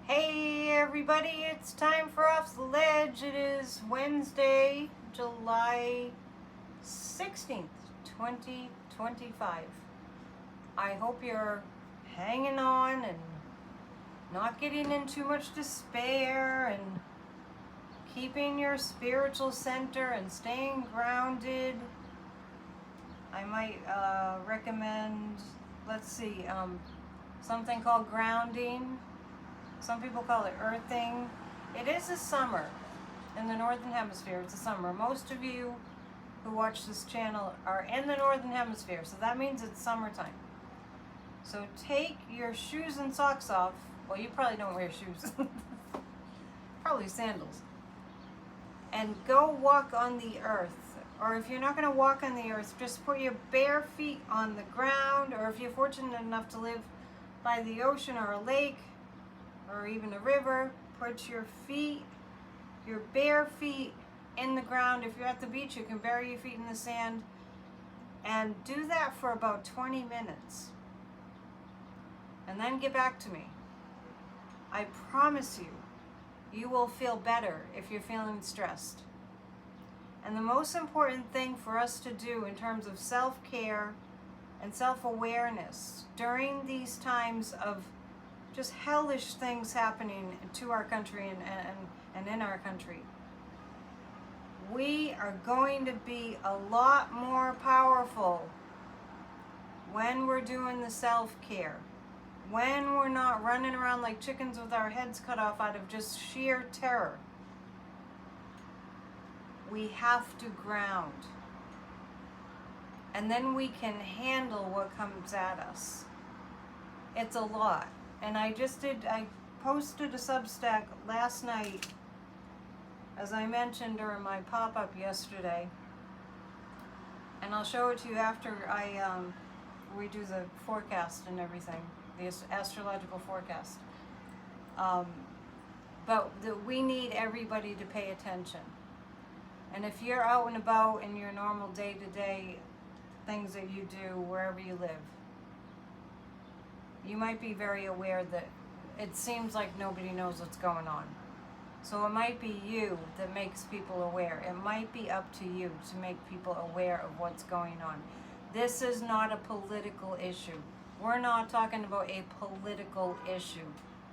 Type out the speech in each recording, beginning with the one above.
Hey everybody, it's time for Off the Ledge. It is Wednesday, July 16th, 2025. I hope you're hanging on and not getting in too much despair and keeping your spiritual center and staying grounded. I might recommend, something called grounding. Some people call it earthing. It is a summer in the Northern Hemisphere. It's a summer. Most of you who watch this channel are in the Northern Hemisphere, so that means it's summertime. So take your shoes and socks off. Well, you probably don't wear shoes. Probably sandals. And go walk on the earth. Or if you're not going to walk on the earth, just put your bare feet on the ground. Or if you're fortunate enough to live by the ocean or a lake, or even a river, put your bare feet in the ground. If you're at the beach, you can bury your feet in the sand and do that for about 20 minutes. And then get back to me. I promise you, you will feel better if you're feeling stressed. And the most important thing for us to do in terms of self-care and self-awareness during these times of just hellish things happening to our country and in our country. We are going to be a lot more powerful when we're doing the self-care, when we're not running around like chickens with our heads cut off out of just sheer terror. We have to ground. And then we can handle what comes at us. It's a lot. And I posted a Substack last night, as I mentioned during my pop-up yesterday. And I'll show it to you after we do the forecast and everything, the astrological forecast. But we need everybody to pay attention. And if you're out and about in your normal day-to-day things that you do wherever you live, you might be very aware that it seems like nobody knows what's going on. So it might be you that makes people aware. It might be up to you to make people aware of what's going on. This is not a political issue. We're not talking about a political issue.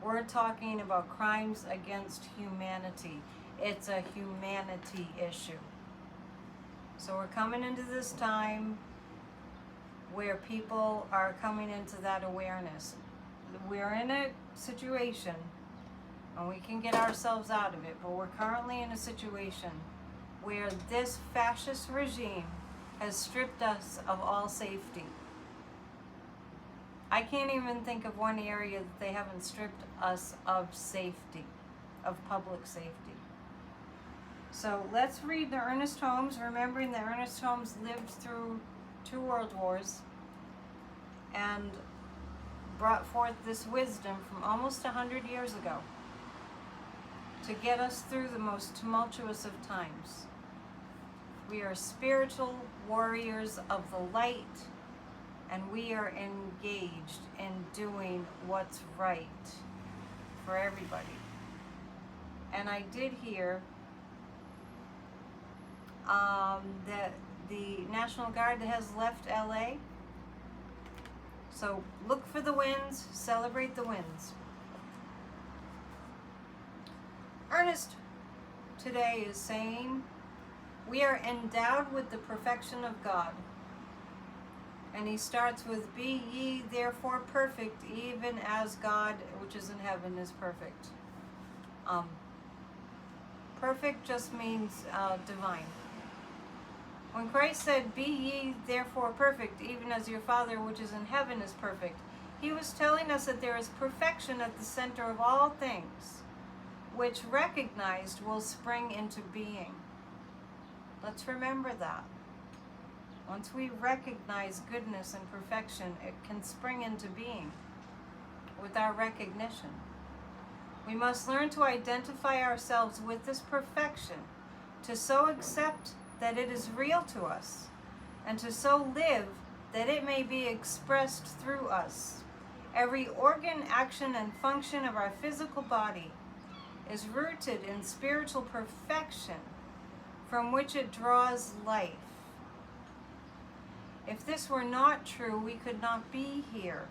We're talking about crimes against humanity. It's a humanity issue. So we're coming into this time where people are coming into that awareness. We're in a situation, and we can get ourselves out of it, but we're currently in a situation where this fascist regime has stripped us of all safety. I can't even think of one area that they haven't stripped us of safety, of public safety. So let's read the Ernest Holmes, remembering that Ernest Holmes lived through 2 world wars and brought forth this wisdom from almost 100 years ago to get us through the most tumultuous of times. We are spiritual warriors of the light, and we are engaged in doing what's right for everybody. And I did hear that the National Guard has left LA. So look for the wins, celebrate the wins. Ernest today is saying, we are endowed with the perfection of God. And he starts with, be ye therefore perfect, even as God which is in heaven is perfect. Perfect just means divine. When Christ said, be ye therefore perfect, even as your Father which is in heaven is perfect, he was telling us that there is perfection at the center of all things, which recognized will spring into being. Let's remember that. Once we recognize goodness and perfection, it can spring into being with our recognition. We must learn to identify ourselves with this perfection, to so accept that it is real to us, and to so live that it may be expressed through us. Every organ, action, and function of our physical body is rooted in spiritual perfection from which it draws life. If this were not true, we could not be here.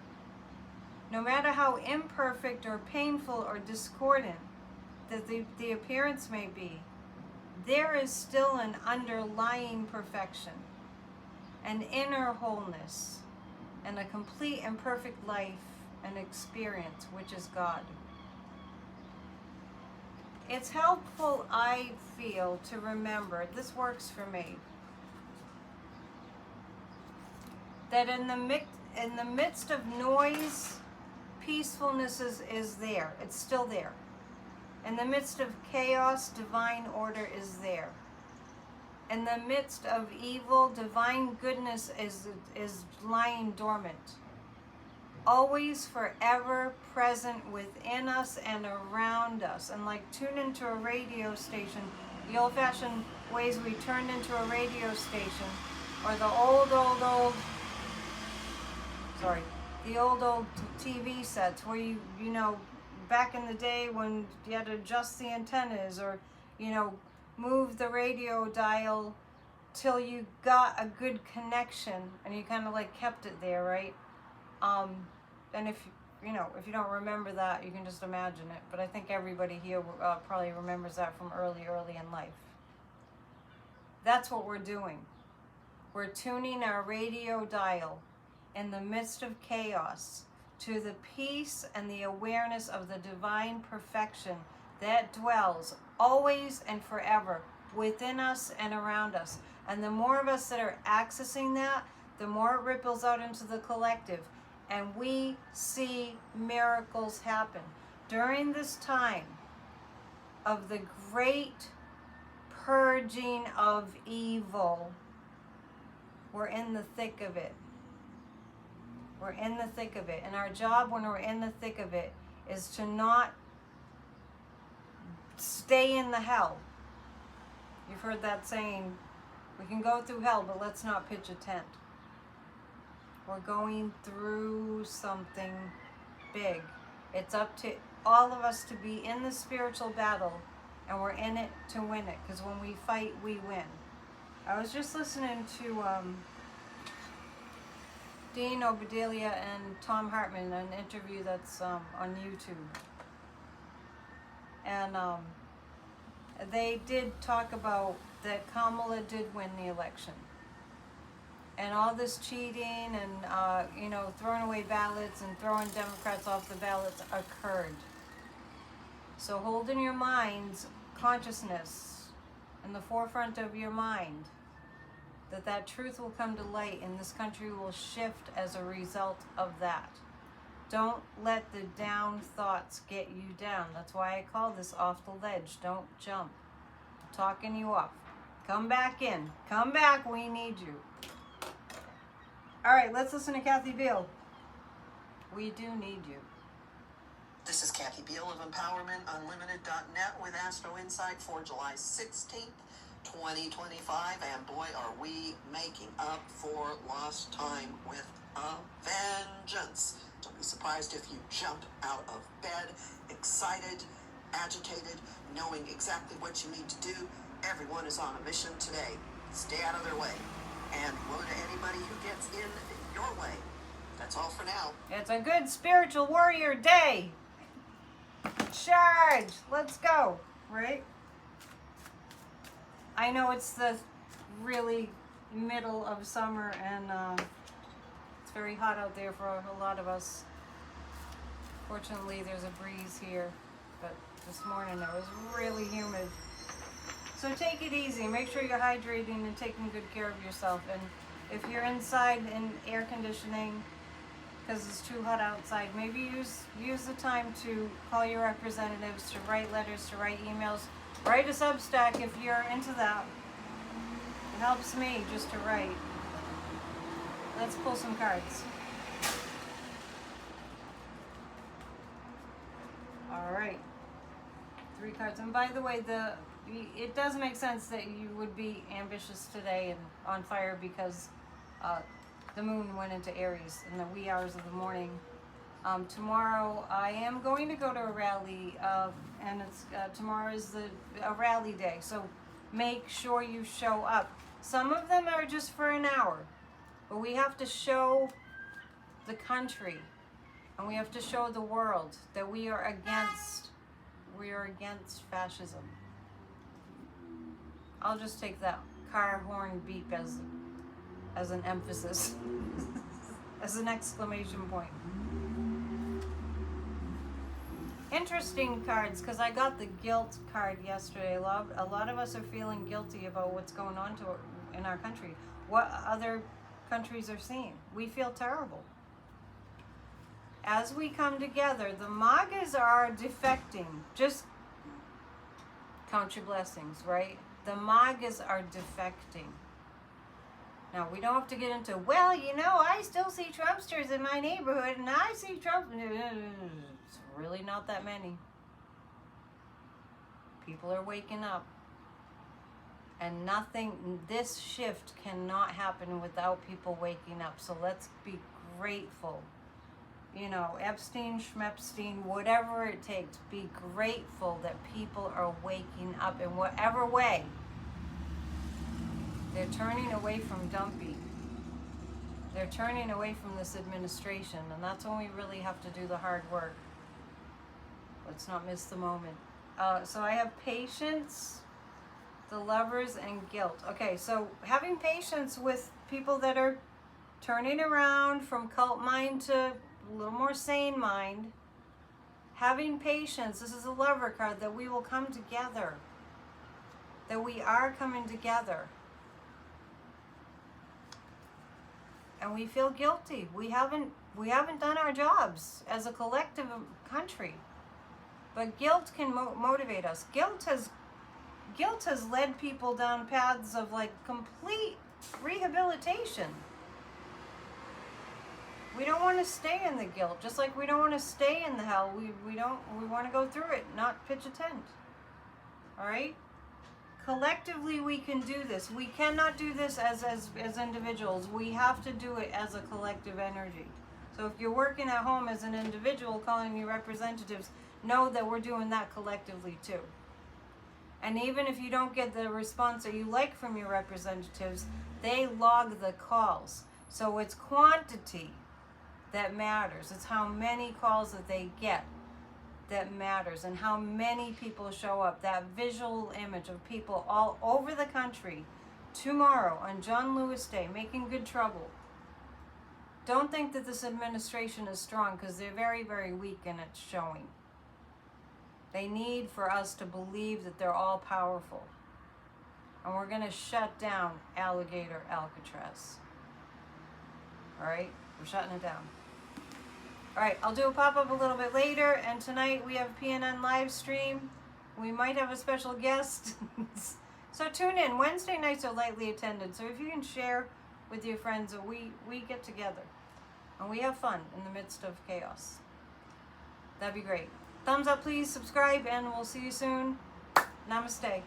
No matter how imperfect or painful or discordant that the appearance may be, there is still an underlying perfection, an inner wholeness, and a complete and perfect life and experience, which is God. It's helpful, I feel, to remember, this works for me, that in the midst of noise, peacefulness is there. It's still there. In the midst of chaos, divine order is there. In the midst of evil, divine goodness is lying dormant. Always forever present within us and around us. And like tune into a radio station, the old-fashioned ways we turned into a radio station, or the old TV sets where you know, back in the day when you had to adjust the antennas, or, you know, move the radio dial till you got a good connection and you kind of like kept it there, right? And if you don't remember that, you can just imagine it. But I think everybody here probably remembers that from early in life. That's what we're doing. We're tuning our radio dial in the midst of chaos to the peace and the awareness of the divine perfection that dwells always and forever within us and around us. And the more of us that are accessing that, the more it ripples out into the collective. And we see miracles happen. During this time of the great purging of evil, we're in the thick of it. We're in the thick of it. And our job when we're in the thick of it is to not stay in the hell. You've heard that saying, we can go through hell, but let's not pitch a tent. We're going through something big. It's up to all of us to be in the spiritual battle, and we're in it to win it, because when we fight, we win. I was just listening to Dean Obadiah and Tom Hartman, an interview that's on YouTube. And they did talk about that Kamala did win the election. And all this cheating and, throwing away ballots and throwing Democrats off the ballots occurred. So hold in your mind's consciousness, in the forefront of your mind, that truth will come to light and this country will shift as a result of that. Don't let the down thoughts get you down. That's why I call this off the ledge. Don't jump. I'm talking you off. Come back in. Come back. We need you. All right, let's listen to Kathy Beale. We do need you. This is Kathy Beale of EmpowermentUnlimited.net with Astro Insight for July 16th, 2025. And boy, are we making up for lost time with a vengeance. Don't be surprised if you jump out of bed, excited, agitated, knowing exactly what you need to do. Everyone is on a mission today. Stay out of their way. And woe to anybody who gets in your way. That's all for now. It's a good spiritual warrior day. Charge! Let's go. Right? I know it's the really middle of summer and it's very hot out there for a lot of us. Fortunately, there's a breeze here, but this morning it was really humid. So take it easy. Make sure you're hydrating and taking good care of yourself. And if you're inside in air conditioning because it's too hot outside, maybe use the time to call your representatives, to write letters, to write emails. Write a Substack if you're into that. It helps me just to write. Let's pull some cards. All right. 3 cards. And by the way, it does make sense that you would be ambitious today and on fire because the moon went into Aries in the wee hours of the morning. Tomorrow I am going to go to a rally, and it's tomorrow is a rally day. So make sure you show up. Some of them are just for an hour, but we have to show the country, and we have to show the world that we are against fascism. I'll just take that car horn beep as an emphasis, as an exclamation point. Interesting cards, because I got the guilt card yesterday. A lot of us are feeling guilty about what's going on in our country. What other countries are seeing. We feel terrible. As we come together, the MAGAs are defecting. Just count your blessings, right? The MAGAs are defecting. Now, we don't have to get into, well, you know, I still see Trumpsters in my neighborhood, and I see Trump. It's really not that many. People are waking up. And this shift cannot happen without people waking up. So let's be grateful. You know, Epstein, Schmepstein, whatever it takes, be grateful that people are waking up in whatever way. They're turning away from Dumpy. They're turning away from this administration, and that's when we really have to do the hard work. Let's not miss the moment. So I have patience, the Lovers, and guilt. Okay, so having patience with people that are turning around from cult mind to a little more sane mind. Having patience. This is a Lover card, that we will come together. That we are coming together. And we feel guilty. We haven't done our jobs as a collective country. But guilt can motivate us. Guilt has led people down paths of like complete rehabilitation. We don't want to stay in the guilt, just like we don't want to stay in the hell. We want to go through it, not pitch a tent. All right? Collectively, we can do this. We cannot do this as individuals. We have to do it as a collective energy. So if you're working at home as an individual, calling your representatives, know that we're doing that collectively too. And even if you don't get the response that you like from your representatives, they log the calls. So it's quantity that matters. It's how many calls that they get that matters, and how many people show up. That visual image of people all over the country tomorrow on John Lewis Day making good trouble. Don't think that this administration is strong, because they're very, very weak, and it's showing. They need for us to believe that they're all powerful. And we're going to shut down Alligator Alcatraz. All right? We're shutting it down. All right, I'll do a pop-up a little bit later, and tonight we have PNN live stream. We might have a special guest. So tune in. Wednesday nights are lightly attended, so if you can share with your friends, we get together and we have fun in the midst of chaos. That'd be great. Thumbs up, please, subscribe, and we'll see you soon. Namaste.